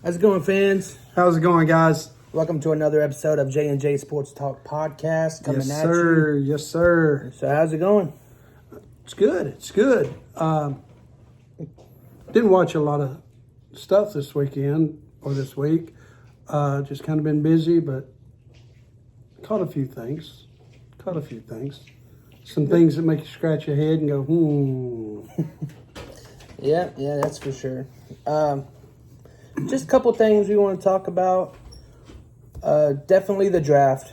How's it going, fans? How's it going, guys? Welcome to another episode of J&J Sports Talk Podcast. Coming Yes, at sir. you. Yes, sir. So how's it going? It's good. It's good. Didn't watch a lot of stuff this weekend or this week. Just kind of been busy, but caught a few things. Some things that make you scratch your head and go, Yeah, that's for sure. Just a couple things we want to talk about. Definitely the draft.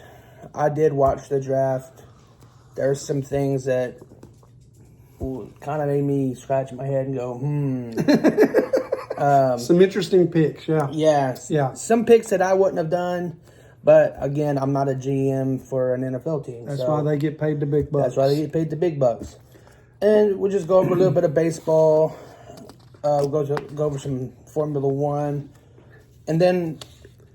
I did watch the draft. There's some things that kind of made me scratch my head and go, Some interesting picks, yeah. Yeah. Some picks that I wouldn't have done. But, again, I'm not a GM for an NFL team. That's why they get paid the big bucks. That's why they get paid the big bucks. And we'll just go over a little bit of baseball. We'll go over some Formula One. And then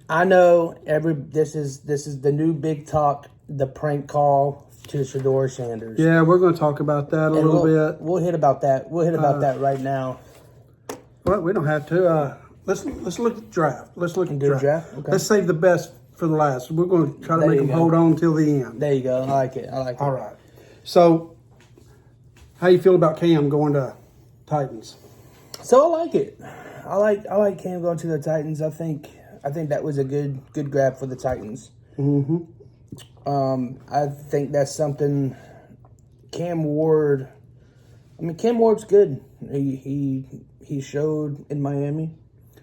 I know this is the new big talk, the prank call to Shedeur Sanders. Yeah, we're going to talk about that a little bit. We'll hit about that. We'll hit about that right now. Well, we don't have to. Let's look at the draft. Let's look at the draft. Okay. Let's save the best for the last. We're going to try to make them hold on till the end. There you go. I like it. All right. So, how you feel about Cam going to Titans? So I like it. I like Cam going to the Titans. I think that was a good grab for the Titans. Mm-hmm. I think that's something. Cam Ward's good. He showed in Miami.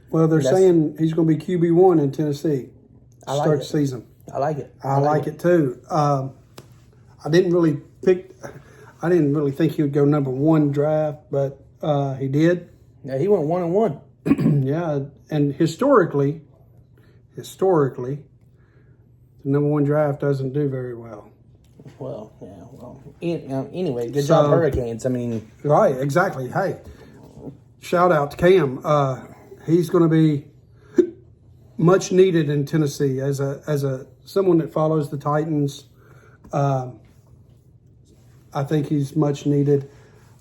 Well, they're saying he's going to be QB1 in Tennessee. Start the season. I like it. I like it too. I didn't really think he would go number one draft, but he did. Yeah, he went 1-1. Yeah, and historically, the number one draft doesn't do very well. Well, yeah. Well, anyway, good job, Hurricanes. I mean, right? Exactly. Hey, shout out to Cam. He's going to be much needed in Tennessee as someone that follows the Titans. I think he's much needed.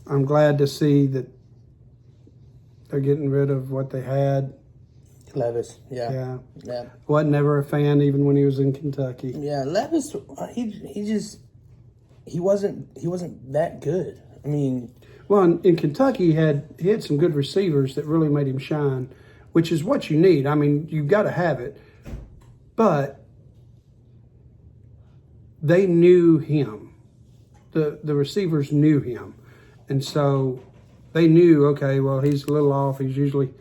I'm glad to see that they're getting rid of what they had. Levis, yeah. Wasn't never a fan even when he was in Kentucky. Yeah, Levis, he wasn't that good. I mean, well, in Kentucky he had some good receivers that really made him shine, which is what you need. I mean, you've got to have it, but they knew him. The receivers knew him, and so they knew, okay, well, he's a little off. He's usually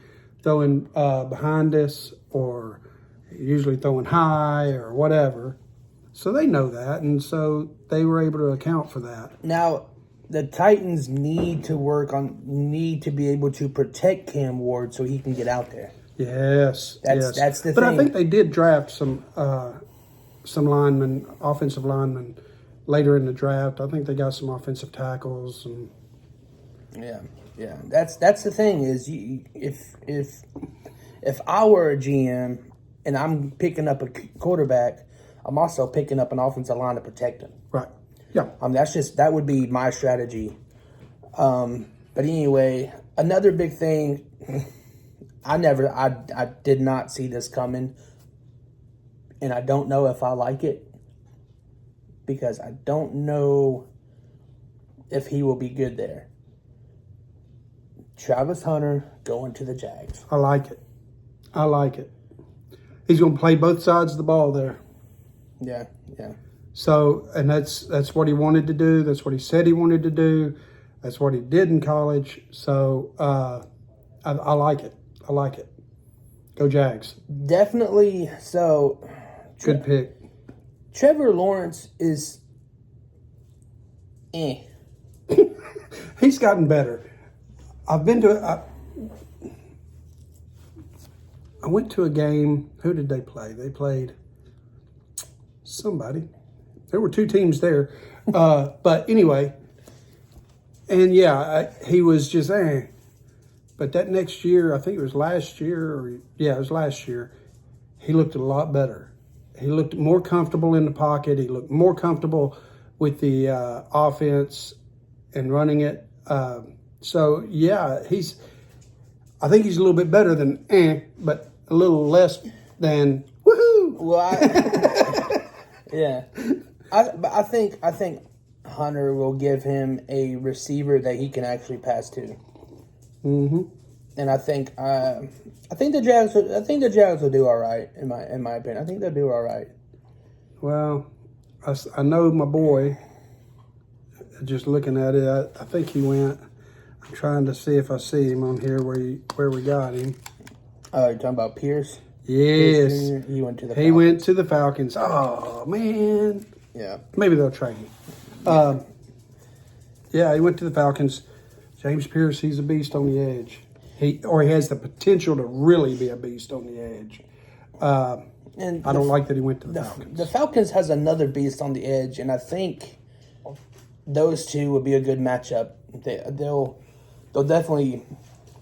throwing behind us, or usually throwing high, or whatever. So they know that, and so they were able to account for that. Now, the Titans need to be able to protect Cam Ward so he can get out there. Yes, that's the thing. But I think they did draft some linemen, offensive linemen, later in the draft. I think they got some offensive tackles. And yeah. That's the thing is, if I were a GM and I'm picking up a quarterback, I'm also picking up an offensive line to protect him. Right. Yeah. That would be my strategy. But anyway, another big thing. I did not see this coming, and I don't know if I like it because I don't know if he will be good there. Travis Hunter going to the Jags. I like it. He's going to play both sides of the ball there. Yeah. So, and that's what he wanted to do. That's what he said he wanted to do. That's what he did in college. So, I like it. Go Jags. Definitely. So, good pick. Trevor Lawrence is He's gotten better. I went to a game. Who did they play? They played somebody. There were two teams there. But anyway, and he was just But that next year, I think it was last year, it was last year, he looked a lot better. He looked more comfortable in the pocket. He looked more comfortable with the offense and running it. I think he's a little bit better than but a little less than woohoo. Well, yeah, but I think Hunter will give him a receiver that he can actually pass to. Mm-hmm. And I think the Jags will do all right in my opinion. I think they'll do all right. Well, I know my boy. Just looking at it, I think he went. I'm trying to see if I see him on here where we got him. You're talking about Pierce? Yes, Pierce Jr.? He went to the. He Falcons. went to the Falcons. Oh man. Yeah. Maybe they'll trade him. Yeah, he went to the Falcons. James Pierce, he's a beast on the edge. He has the potential to really be a beast on the edge. And I don't like that he went to the Falcons. The Falcons has another beast on the edge, and I think those two would be a good matchup. They'll definitely.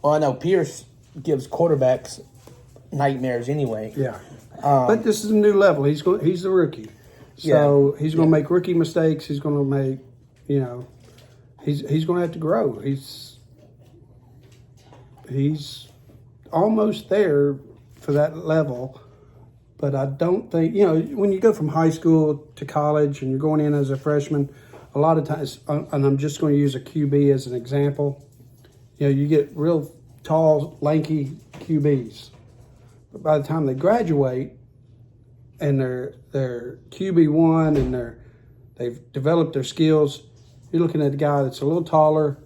Well, I know Pierce gives quarterbacks nightmares anyway. Yeah, but this is a new level. He's the rookie, so he's going to make rookie mistakes. He's going to make, he's going to have to grow. He's almost there for that level. But I don't think, when you go from high school to college and you're going in as a freshman, a lot of times, and I'm just going to use a QB as an example, you get real tall, lanky QBs. But by the time they graduate and they're QB1 and they've developed their skills, you're looking at a guy that's a little taller,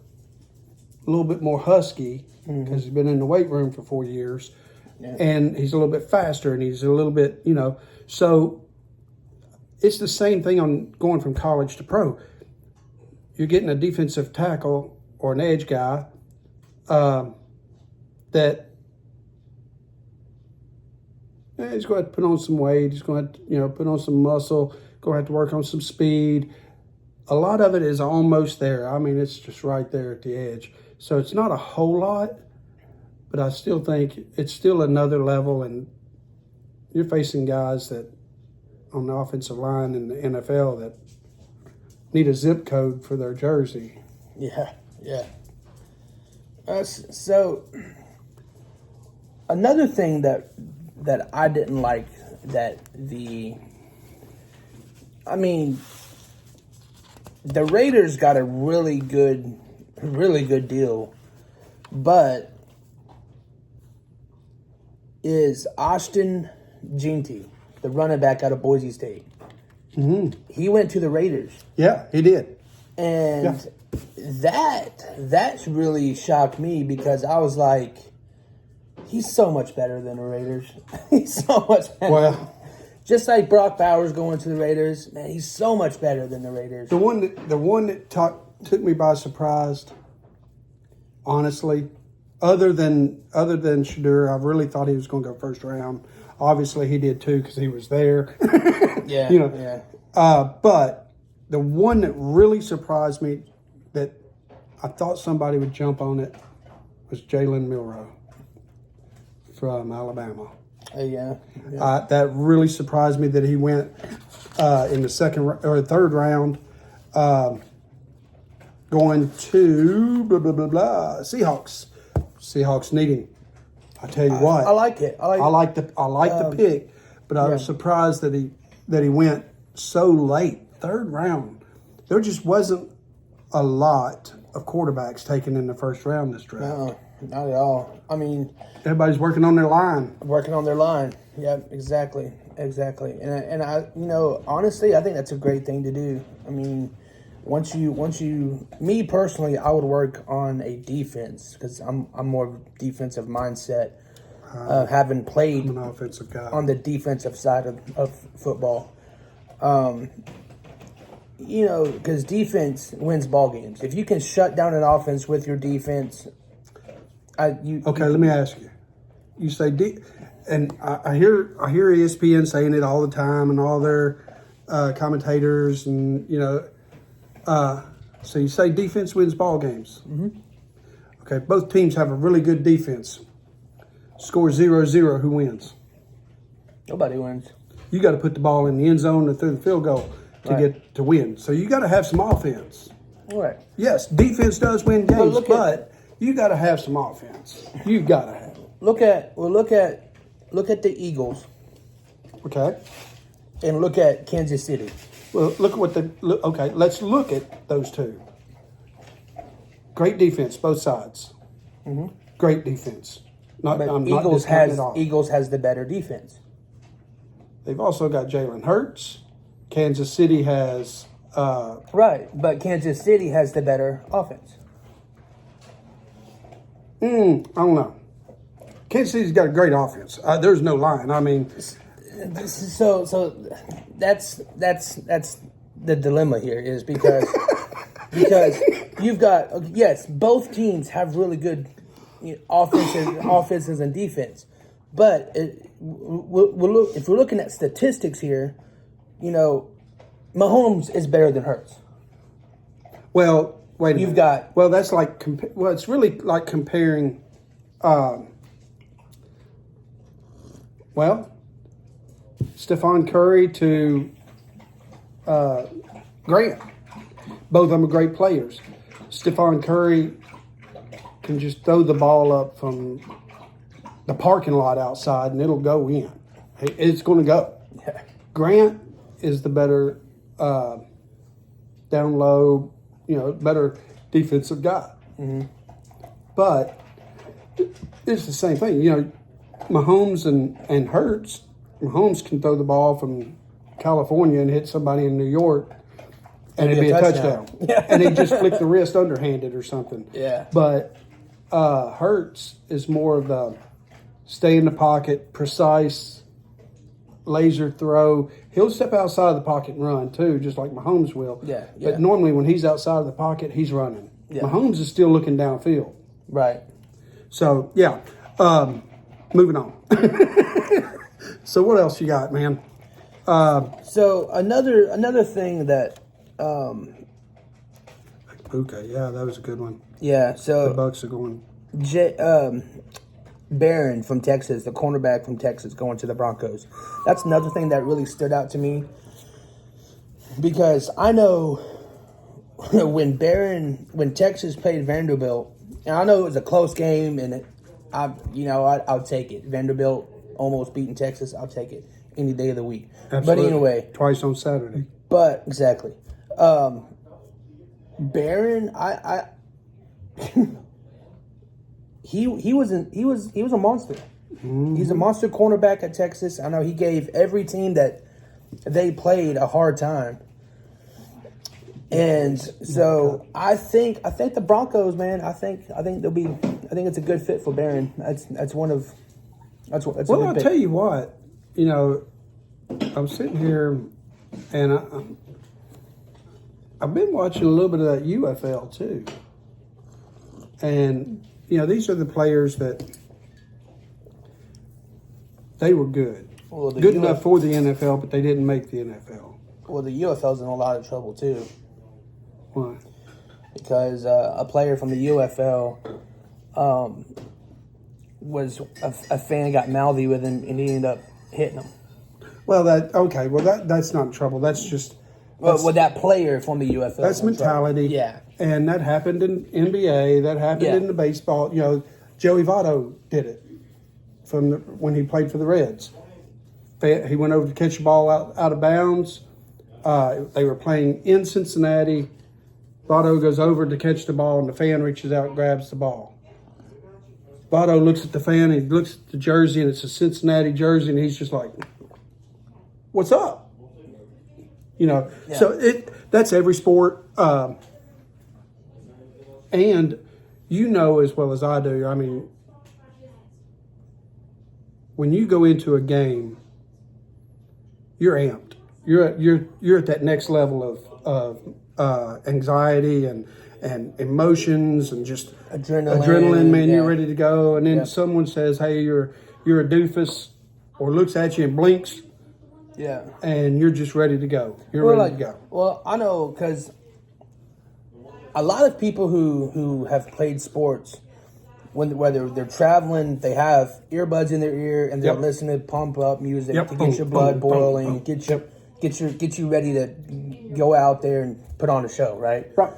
a little bit more husky because he's been in the weight room for 4 years. Yeah. And he's a little bit faster, and he's a little bit, So it's the same thing on going from college to pro. You're getting a defensive tackle or an edge guy that he's going to put on some weight. He's going to, put on some muscle. Going to have to work on some speed. A lot of it is almost there. I mean, it's just right there at the edge. So it's not a whole lot. But I still think it's still another level, and you're facing guys that on the offensive line in the NFL that need a zip code for their jersey. Yeah. So another thing that I didn't like the Raiders got a really good deal, but is Austin Jeanty, the running back out of Boise State. Mm-hmm. He went to the Raiders. Yeah, he did. And that really shocked me because I was like, he's so much better than the Raiders. He's so much better. Well, just like Brock Bowers going to the Raiders, man, he's so much better than the Raiders. The one that took me by surprise, honestly, other than Shedeur, I really thought he was going to go first round. Obviously, he did too because he was there. Yeah. But the one that really surprised me that I thought somebody would jump on it was Jalen Milroe from Alabama. Yeah. That really surprised me that he went in the second or third round, going to Seahawks. Seahawks need him. I tell you what, I like it. I like the pick, but I was surprised that he went so late, third round. There just wasn't a lot of quarterbacks taken in the first round this draft. No, not at all. I mean, everybody's working on their line. Yeah, exactly. And I, honestly, I think that's a great thing to do. I mean, once you, me personally, I would work on a defense because I'm more of a defensive mindset, having played I'm an offensive guy on the defensive side of football. Because defense wins ball games. If you can shut down an offense with your defense, let me ask you. You say and I hear ESPN saying it all the time, and all their commentators, and so you say defense wins ball games. Mm-hmm. Okay, both teams have a really good defense. Score 0-0, who wins? Nobody wins. You got to put the ball in the end zone or through the field goal to get to win. So you got to have some offense. Right. Yes, defense does win games, but you got to have some offense. You got to have it. Look at the Eagles Okay. and look at Kansas City. Well, look at what okay, let's look at those two. Great defense, both sides. Great defense. But I'm not Eagles discounting has it all. Eagles has the better defense. They've also got Jalen Hurts. Kansas City has Right, but Kansas City has the better offense. I don't know. Kansas City's got a great offense. There's no line. I mean, So that's the dilemma here is because you've got yes, both teams have really good offenses and defense, but if we're looking at statistics here, Mahomes is better than Hurts. well, wait a minute. You've got Well, that's like it's really like comparing. Stephon Curry to Grant. Both of them are great players. Stephon Curry can just throw the ball up from the parking lot outside and it'll go in. It's going to go. Grant is the better down low, better defensive guy. But it's the same thing. Mahomes and Hurts. Mahomes can throw the ball from California and hit somebody in New York, and it'd be a touchdown. And he'd just flick the wrist underhanded or something. Yeah. But Hurts is more of the stay in the pocket, precise, laser throw. He'll step outside of the pocket and run too, just like Mahomes will. Yeah. But normally when he's outside of the pocket, he's running. Yeah. Mahomes is still looking downfield. right. So, yeah. Moving on. So what else you got, man? So another thing that Okay, yeah, that was a good one. yeah, The so Bucks are going. Barron from Texas, the cornerback from Texas, going to the Broncos. That's another thing that really stood out to me because I know when Texas played Vanderbilt, and I know it was a close game, and I'll take it. Vanderbilt almost beating Texas, I'll take it any day of the week. Absolutely. But anyway, Twice on Saturday. but exactly, Barron, I he was a monster. He's a monster cornerback at Texas. I know he gave every team that they played a hard time. And so I think the Broncos, man. I think it's a good fit for Barron. That's a good I'll pick. tell you what. I'm sitting here, and I've been watching a little bit of that UFL too. And these are the players that they were good, Well, good enough for the NFL, but they didn't make the NFL. Well, the UFL's in a lot of trouble too. Why? Because a player from the UFL was a fan got mouthy with him and he ended up hitting him. Well, that's not trouble. That's just Well, that player from the UFL. that's mentality. Yeah. And that happened in NBA. That happened Yeah. in the baseball. Joey Votto did it when he played for the Reds. He went over to catch the ball out of bounds. They were playing in Cincinnati. Votto goes over to catch the ball, and the fan reaches out and grabs the ball. Votto looks at the fan, and he looks at the jersey, and it's a Cincinnati jersey, and he's just like, "What's up?" Yeah. So that's every sport. And as well as I do, I mean, when you go into a game, you're amped. You're at that next level of anxiety and emotions and just Adrenaline, man. yeah. You're ready to go, and then Yeah. someone says, "Hey, you're a doofus," or looks at you and blinks, Yeah. and you're just ready to go. You're Well, ready to go. Well, I know because a lot of people who have played sports, whether they're traveling, they have earbuds in their ear and they're Yep. listening to pump up music Yep. to get your blood Boom, boom, boiling, boom. get you ready to go out there and put on a show, right? Right.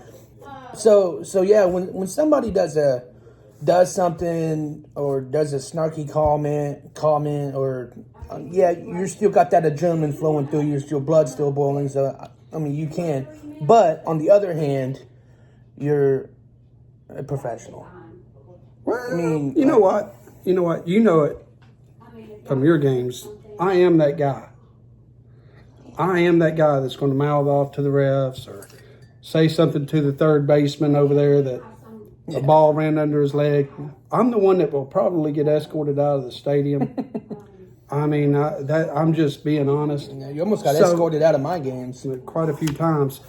So yeah, when somebody does a does something or does a snarky comment or yeah, you still got that adrenaline flowing through you, your blood still boiling. So I mean, you can, but on the other hand, you're a professional. Well, I mean, you know what? You know it from your games. I am that guy. I am that guy that's going to mouth off to the refs or say something to the third baseman over there that a ball ran under his leg. I'm the one that will probably get escorted out of the stadium. I mean, I'm just being honest. Yeah, you almost got escorted out of my games quite a few times.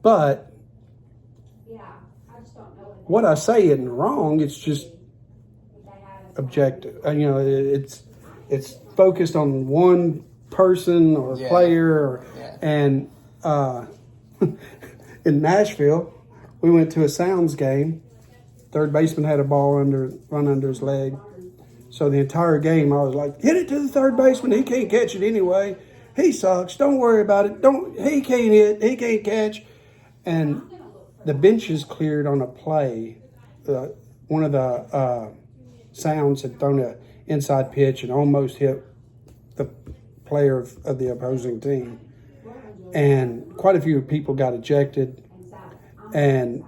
But what I say isn't wrong. It's just objective. You know, it's focused on one person or player. And in Nashville, we went to a Sounds game. Third baseman had a ball run under his leg. So the entire game, I was like, hit it to the third baseman. He can't catch it anyway. He sucks. Don't worry about it. He can't hit. He can't catch. And the benches cleared on a play. One of the Sounds had thrown an inside pitch and almost hit the player of the opposing team. And quite a few people got ejected. And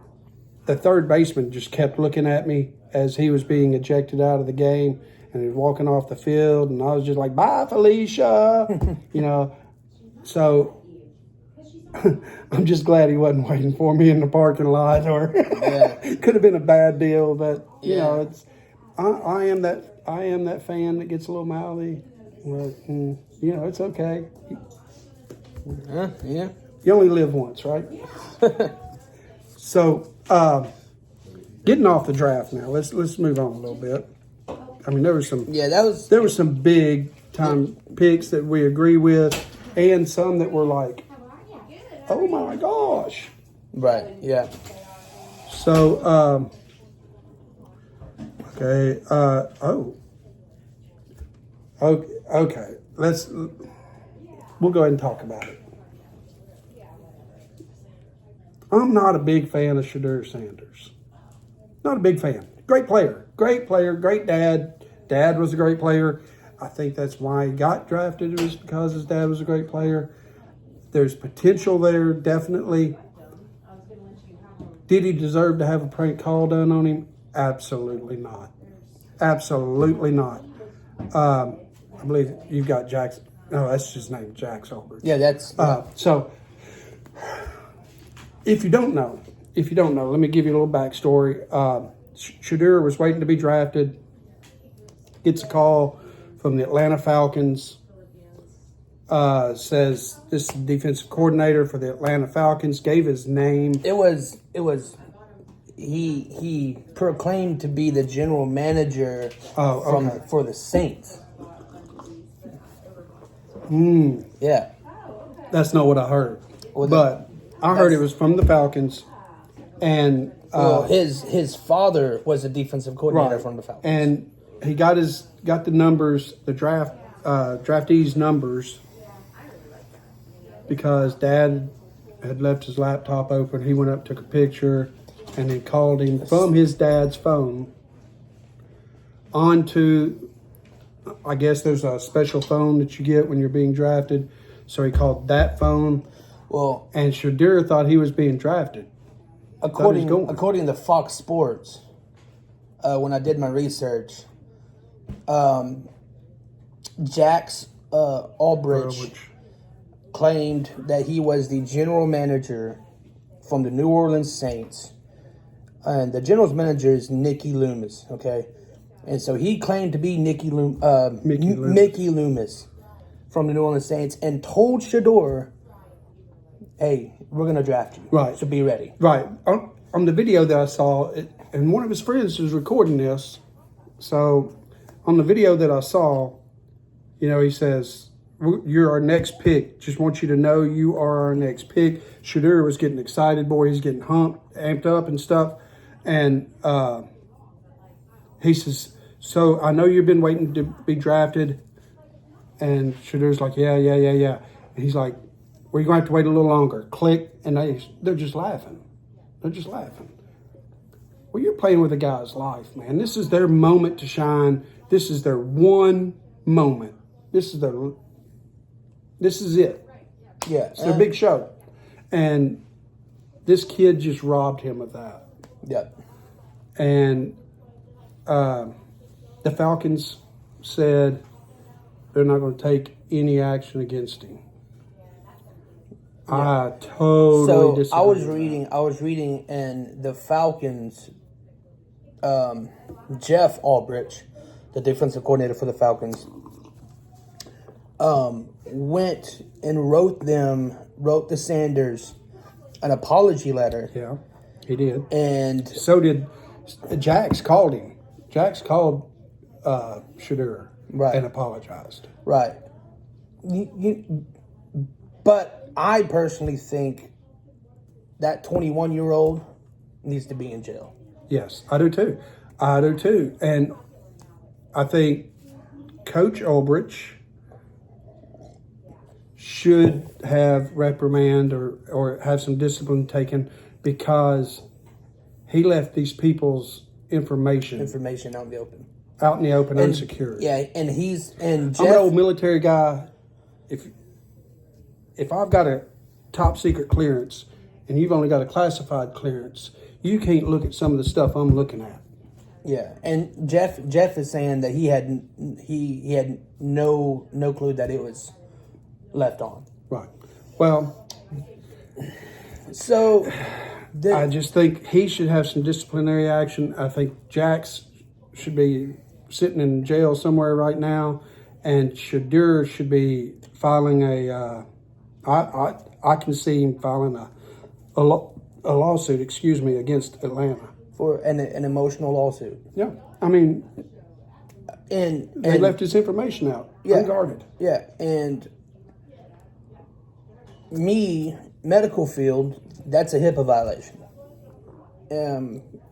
the third baseman just kept looking at me as he was being ejected out of the game. And he was walking off the field. And I was just like, bye, Felicia. You know, so I'm just glad he wasn't waiting for me in the parking lot. Or could have been a bad deal. But, you know, it's I am that fan that gets a little mouthy. But, you know, it's okay. Yeah. You only live once, right? So, getting off the draft now. Let's move on a little bit. I mean, there was some big time picks that we agree with, and some that were like, oh my gosh. Right. Yeah. So, okay. Okay. We'll go ahead and talk about it. I'm not a big fan of Shedeur Sanders. Not a big fan. Great player, great dad. Dad was a great player. I think that's why he got drafted. It was because his dad was a great player. There's potential there, definitely. Did he deserve to have a prank call done on him? Absolutely not. Absolutely not. I believe you've got Jackson. No, that's his name, Jack Solberg. Yeah, that's... So, if you don't know, let me give you a little backstory. Shedeur was waiting to be drafted. Gets a call from the Atlanta Falcons. Says this is the defensive coordinator for the Atlanta Falcons. Gave his name. It was. He proclaimed to be the general manager for the Saints. Yeah. That's not what I heard. But I heard it was from the Falcons. And his father was a defensive coordinator from the Falcons. And he got the numbers, the draftees' numbers, because Dad had left his laptop open. He went up, took a picture, and then called him from his dad's phone onto, I guess there's a special phone that you get when you're being drafted. So he called that phone. Well, and Shedeur thought he was being drafted. According to Fox Sports, when I did my research, Jax Albridge claimed that he was the general manager from the New Orleans Saints. And the general manager is Mickey Loomis, okay? And so he claimed to be Mickey Loomis from the New Orleans Saints and told Shedeur, hey, we're going to draft you. Right. So be ready. Right. On the video that I saw, and one of his friends was recording this. So on the video that I saw, you know, he says, you're our next pick. Just want you to know you are our next pick. Shedeur was getting excited. Boy, he's getting amped up and stuff. And he says, so I know you've been waiting to be drafted. And Shedeur's like, yeah. And he's like, well, you're going to have to wait a little longer. Click. And they're just laughing. Well, you're playing with a guy's life, man. This is their moment to shine. This is their one moment. This is it. Yeah. It's their big show. And this kid just robbed him of that. Yeah. And the Falcons said they're not going to take any action against him. Yeah. I totally disagree. I was reading, and the Falcons, Jeff Albrecht, the defensive coordinator for the Falcons, went and wrote the Sanders an apology letter. Yeah, he did. And so did Jax. Called him. Jax called Shedeur and apologized. Right. But I personally think that 21-year-old needs to be in jail. Yes, I do too. And I think Coach Ulbrich should have reprimand or have some discipline taken because he left these people's information out in the open. Out in the open, unsecured. Yeah, and Jeff, I'm an old military guy. If I've got a top secret clearance and you've only got a classified clearance, you can't look at some of the stuff I'm looking at. Yeah, and Jeff is saying that he had no clue that it was left on. Right. Well, so I just think he should have some disciplinary action. I think Jax should be sitting in jail somewhere right now, and Shedeur should be filing I can see him filing a lawsuit, against Atlanta for an emotional lawsuit. Yeah, I mean, and they left his information out unguarded. Yeah, and medical field, that's a HIPAA violation.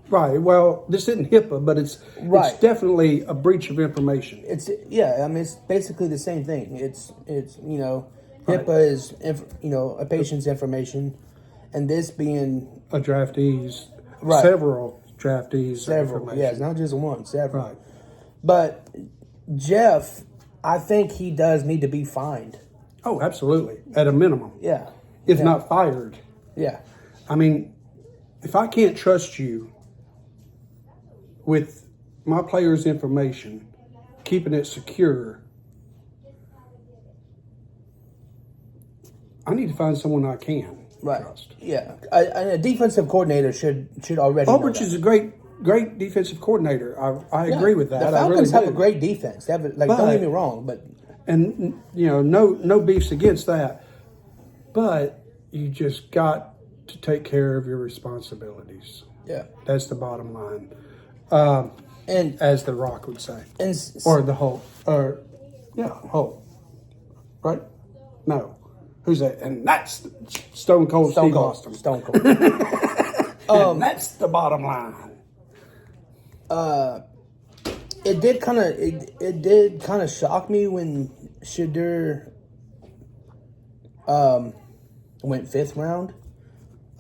Right. Well, this isn't HIPAA, but it's definitely a breach of information. It's basically the same thing. It's HIPAA is a patient's information, and this being a draftee's several draftees. Yeah, it's not just one, several. Right. But Jeff, I think he does need to be fined. Oh, absolutely, at a minimum. Yeah. If not fired. Yeah. I mean, if I can't trust you with my players' information, keeping it secure, I need to find someone I can trust. Yeah. A defensive coordinator should already know Ulbrich is a great defensive coordinator. I agree with that. The Falcons have a great defense. They have don't get me wrong, but no beefs against that. But you just got to take care of your responsibilities. Yeah. That's the bottom line. And as The Rock would say. Or the Hulk. Hulk. Right? No. Who's that? And that's Stone Cold Steve Austin. Stone Cold. And that's the bottom line. It did kind of shock me when Shedeur went 5th round,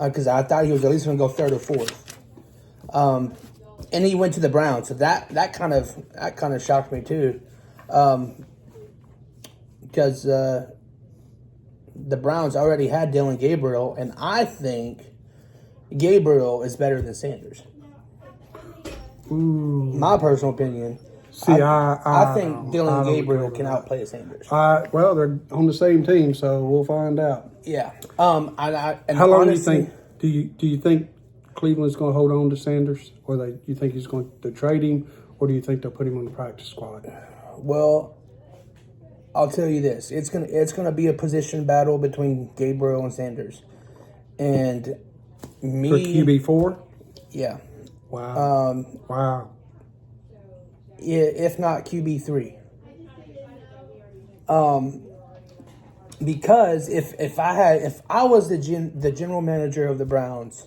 because I thought he was at least going to go 3rd or 4th. And he went to the Browns, so that kind of shocked me too, because the Browns already had Dylan Gabriel, and I think Gabriel is better than Sanders. Ooh. My personal opinion. See, I think Dylan Gabriel can outplay Sanders. Well, they're on the same team, so we'll find out. Yeah. How long honestly, do you think? Do you think Cleveland's going to hold on to Sanders, or you think he's going to trade him, or do you think they'll put him on the practice squad? Well, I'll tell you this: it's gonna be a position battle between Gabriel and Sanders, and me for QB4. Yeah. Wow. Wow. Yeah, if not QB3. Because if I was the general manager of the Browns,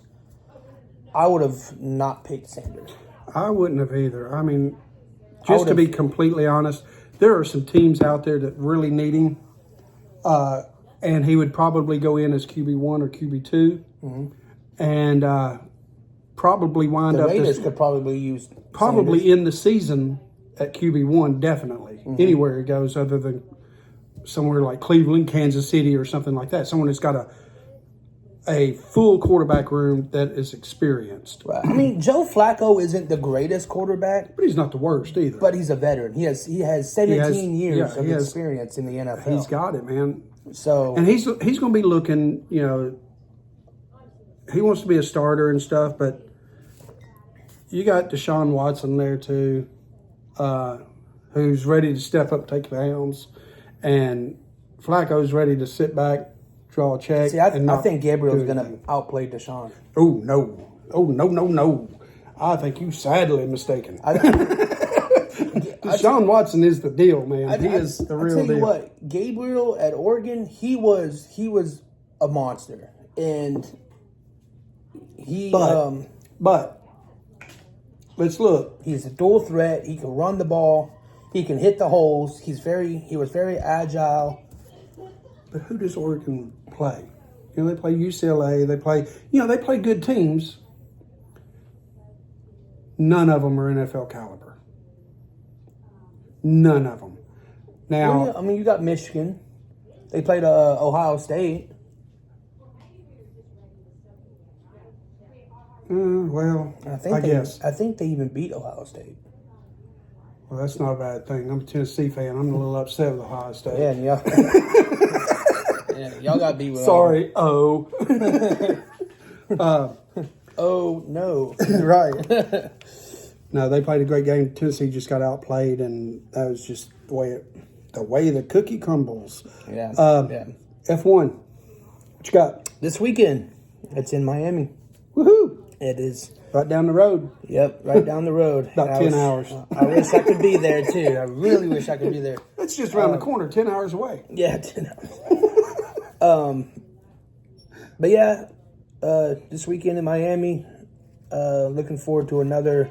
I would have not picked Sanders. I wouldn't have either. I mean, just to be completely honest, there are some teams out there that really need him, and he would probably go in as QB1 or QB2, and probably wind The up Raiders could probably use probably Sanders. in the season at QB1, definitely. Anywhere it goes other than somewhere like Cleveland, Kansas City, or something like that. Someone that's got a full quarterback room that is experienced. Right. I mean, Joe Flacco isn't the greatest quarterback, But he's not the worst either. but he's a veteran. He has 17 years of he has- experience in the NFL. He's got it, man. So And he's going to be looking, he wants to be a starter and stuff, but you got Deshaun Watson there too, who's ready to step up, take the helms, and Flacco's ready to sit back, draw a check. see, I and not think Gabriel's do going to anything. outplay Deshaun. Oh no! Oh no! I think you sadly mistaken. Deshaun Watson is the deal, man. He is the real I'll tell you deal. what, Gabriel at Oregon, he was a monster, and he But let's look. he's a dual threat. He can run the ball. He can hit the holes. He was very agile. But who does Oregon play? They play UCLA. They play good teams. None of them are NFL caliber. None of them. Now, Well, yeah, I mean, you got Michigan. They played Ohio State. I guess. I think they even beat Ohio State. Well, that's not a bad thing. I'm a Tennessee fan. I'm a little upset with Ohio State. Yeah, and y'all, y'all got beat with. Sorry, oh. Oh no. Right. No, they played a great game. Tennessee just got outplayed, and that was just the way the cookie crumbles. Yeah. Yeah. F1, what you got? This weekend, it's in Miami. Woohoo! It is. Right down the road. Yep, right down the road. About And 10 hours. I wish I could be there too. I really wish I could be there. It's just around the corner, 10 hours away. Yeah, 10 hours. But yeah, this weekend in Miami, looking forward to another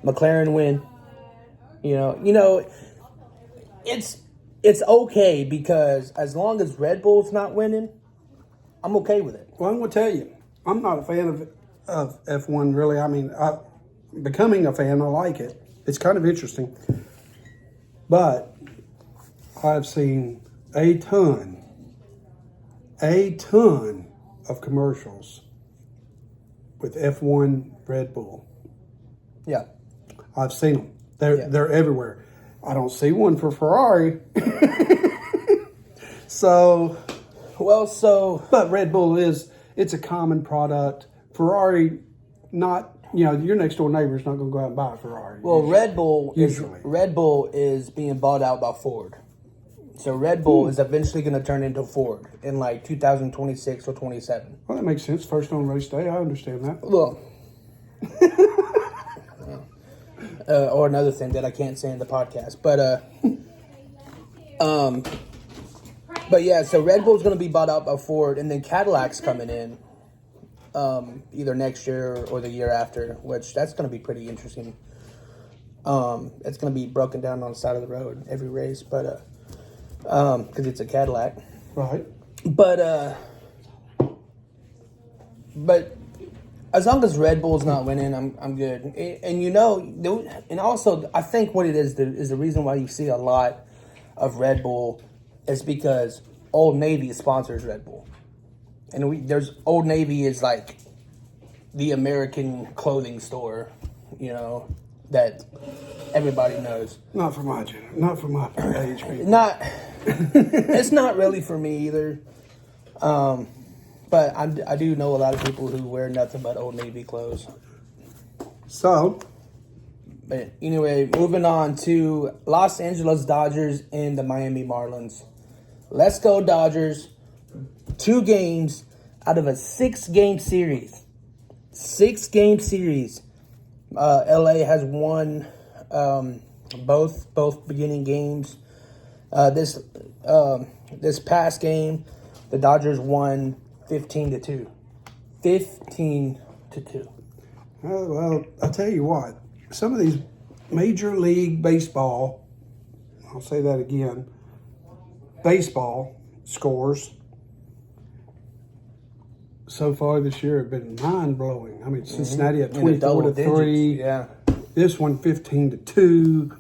McLaren win. It's okay because as long as Red Bull's not winning, I'm okay with it. Well, I'm going to tell you, I'm not a fan of F1, really. I mean, becoming a fan, I like it. It's kind of interesting. But I've seen a ton of commercials with F1 Red Bull. Yeah. I've seen them. They're everywhere. I don't see one for Ferrari. But Red Bull it's a common product. Ferrari, not, your next door neighbor's not going to go out and buy a Ferrari. Well, Red Bull Usually. is being bought out by Ford. So Red Bull is eventually going to turn into Ford in like 2026 or 27. Well, that makes sense. First on race day, I understand that. Well, or another thing that I can't say in the podcast, but yeah. So Red Bull's going to be bought out by Ford, and then Cadillac's coming in, either next year or the year after. Which that's going to be pretty interesting. It's going to be broken down on the side of the road every race, but because it's a Cadillac, Right. but as long as Red Bull's not winning, I'm good. And also I think what it is the reason why you see a lot of Red Bull is because Old Navy sponsors Red Bull, and there's Old Navy is like the American clothing store, that everybody knows. Not for my age, people. It's not really for me either. But I do know a lot of people who wear nothing but Old Navy clothes. So, But anyway, moving on to Los Angeles Dodgers and the Miami Marlins. Let's go Dodgers. 2 games out of a 6-game series. 6-game series. LA has won both beginning games. This past game, the Dodgers won 15-2. 15-2. well, I'll tell you what. Some of these Major League Baseball, I'll say that again, baseball scores, so far this year have been mind blowing. I mean, Cincinnati at In the double 24-3. digits, yeah. This one 15-2.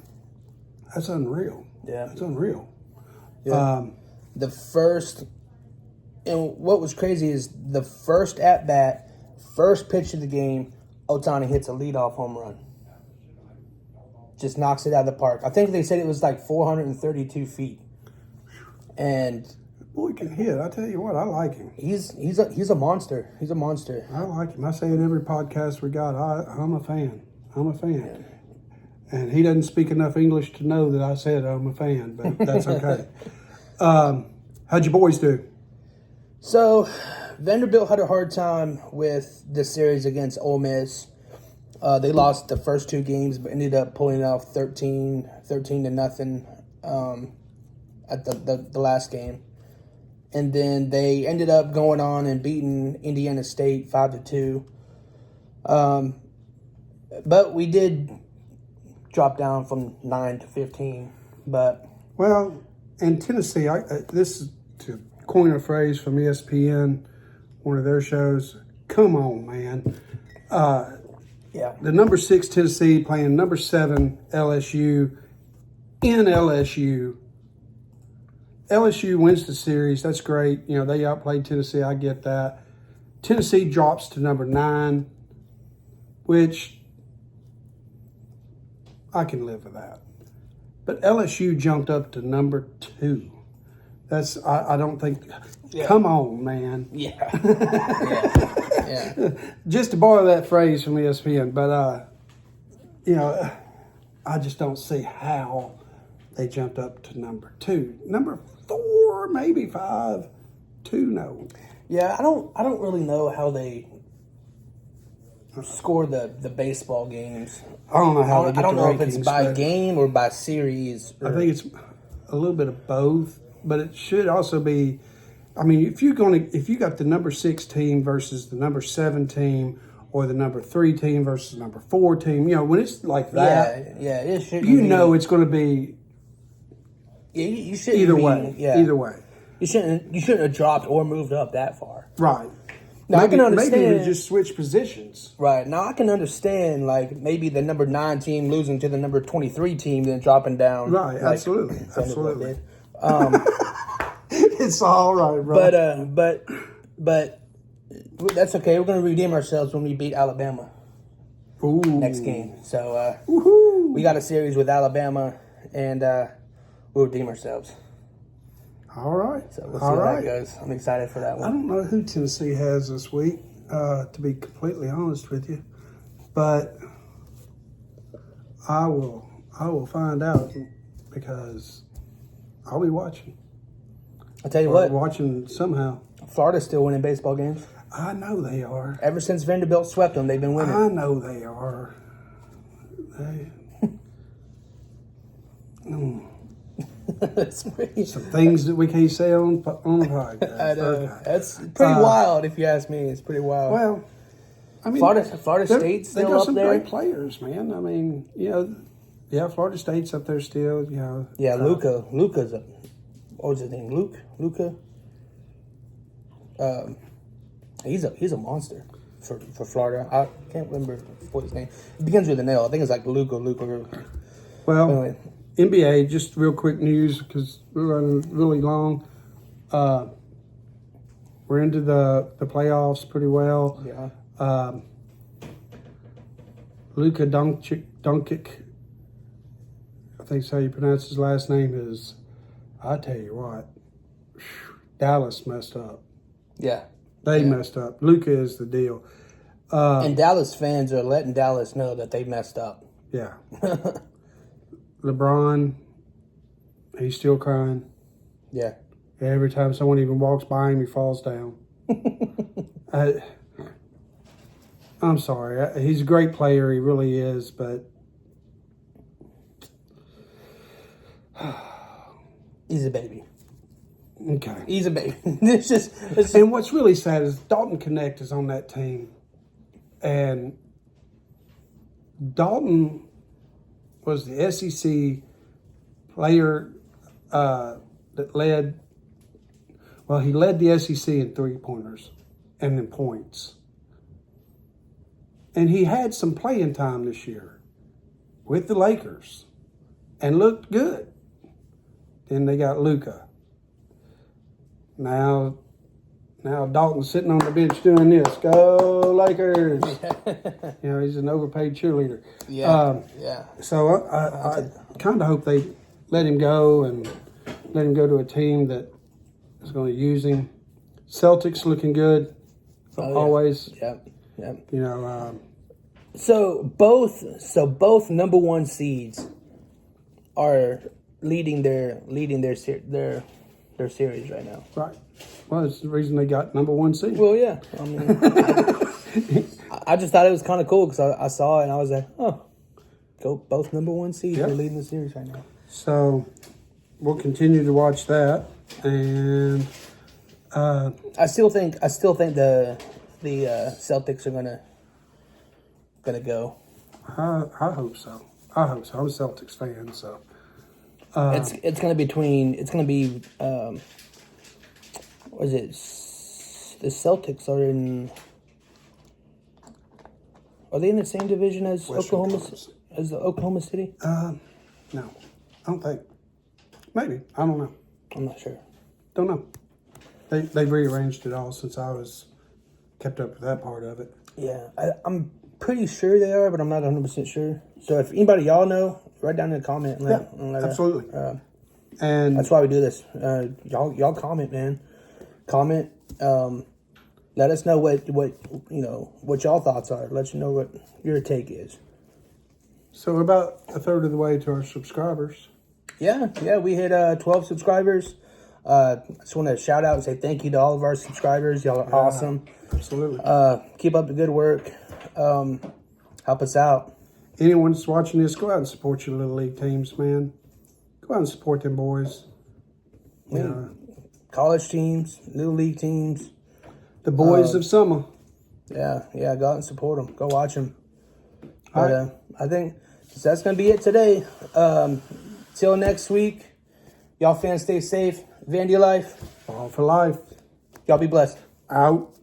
That's unreal. Yeah. That's unreal. Yeah. The first, and what was crazy is the first at bat, first pitch of the game, Ohtani hits a leadoff home run. Just knocks it out of the park. I think they said it was like 432 feet. And Boy can hit. I tell you what, I like him. he's a monster. He's a monster. I like him. I say in every podcast we got, I'm a fan. I'm a fan. Yeah. And he doesn't speak enough English to know that I said I'm a fan, but that's okay. How'd your boys do? So, Vanderbilt had a hard time with the series against Ole Miss. They lost the first two games, but ended up pulling off 13 to nothing at the last game. And then they ended up going on and beating Indiana State 5-2. But we did drop down from 9 to 15. But Well, in Tennessee, this is to coin a phrase from ESPN, one of their shows. Come on, man. yeah, The number 6 Tennessee playing number 7 LSU in LSU. LSU wins the series. That's great. You know, they outplayed Tennessee. I get that. Tennessee drops to number 9, which I can live with that. But LSU jumped up to number 2. I don't think. Yeah. Come on, man. yeah, yeah. Just to borrow that phrase from ESPN, but you know, I just don't see how they jumped up to number 2, number 4, maybe 5, 2. No, Yeah, I don't really know how they score the baseball games. I don't know how. I don't know if it's by but game or by series. I think it's a little bit of both, but it should also be. I mean, if you got the number 6 team versus the number 7 team, or the number 3 team versus number 4 team, you know, when it's like that, yeah, it should. you know it's going to be yeah, you shouldn't either be, way. Yeah, Either way, you shouldn't have dropped or moved up that far. right. Now, I can Maybe understand. we just switch positions. Right now, I can understand like maybe the number 9 team losing to the number 23 team, then dropping down. Right, like absolutely, Vanderbilt absolutely. did. It's all right, bro. But that's okay. We're gonna redeem ourselves when we beat Alabama Ooh. next game. So Woohoo. we got a series with Alabama, and we'll redeem ourselves. All right. So we'll see All how right. that goes. I'm excited for that I one. don't know who Tennessee has this week, to be completely honest with you, but I will find out because I'll be watching. I'll tell you Or what, watching somehow. Florida's still winning baseball games. I know they are. Ever since Vanderbilt swept them, they've been winning. I know they are. That's pretty. Some things that we can't say on the podcast. I know. Okay. That's pretty wild, if you ask me. It's pretty wild. Well, I mean, Florida they're- State's they still got up some there. great players, man. I mean, you know, yeah, Florida State's up there still. You know, Yeah, Luca's a. What was his name? Luca. He's a monster for Florida. I can't remember what his name. It begins with an L. I think it's like Luca. Well, Anyway. NBA, just real quick news because we're running really long. We're into the playoffs pretty well. Yeah. Luka Doncic, I think that's how you pronounce his last name, is, I tell you what, Dallas messed up. Yeah. They messed up. Luka is the deal. And Dallas fans are letting Dallas know that they messed up. Yeah. LeBron, he's still crying. Yeah. Every time someone even walks by him, he falls down. I'm sorry. He's a great player. He really is. But He's a baby. okay. He's a baby. It's just And what's really sad is Dalton Connect is on that team, and Dalton was the SEC player that led. Well, he led the SEC in 3-pointers, and in points. And he had some playing time this year with the Lakers and looked good. Then they got Luka. Now Dalton's sitting on the bench doing this. Go Lakers! You know, he's an overpaid cheerleader. Yeah. So I kind of hope they let him go and let him go to a team that is going to use him. Celtics looking good, always. Yep. You know. So both number one seeds are leading their series right now. Right. Well, it's the reason they got number one seed. Well, yeah. I mean, I just thought it was kind of cool because I saw it and I was like, oh, go both number one seeds are leading the series right now. So we'll continue to watch that, and I still think the Celtics are gonna go. I hope so. I'm a Celtics fan, so It's gonna be what is it? The Celtics are they in the same division as Western Oklahoma City? No, I don't think. Maybe, I don't know. I'm not sure. Don't know. They've rearranged it all since I was kept up with that part of it. Yeah, I'm pretty sure they are, but I'm not 100% sure. So if anybody y'all know, write down in the comment. And let Absolutely. And that's why we do this. Y'all comment, man. Comment. Let us know what y'all thoughts are. Let you know what your take is. so we're about a third of the way to our subscribers. Yeah, we hit 12 subscribers. I just want to shout out and say thank you to all of our subscribers. Y'all are awesome. Absolutely. Keep up the good work. Help us out. Anyone that's watching this, go out and support your little league teams, man. Go out and support them boys. You know, College teams, little league teams. the boys of summer. Yeah, go out and support them. Go watch them. All But right. I think that's going to be it today. Till next week, y'all fans stay safe. Vandy life. All for life. Y'all be blessed. Out.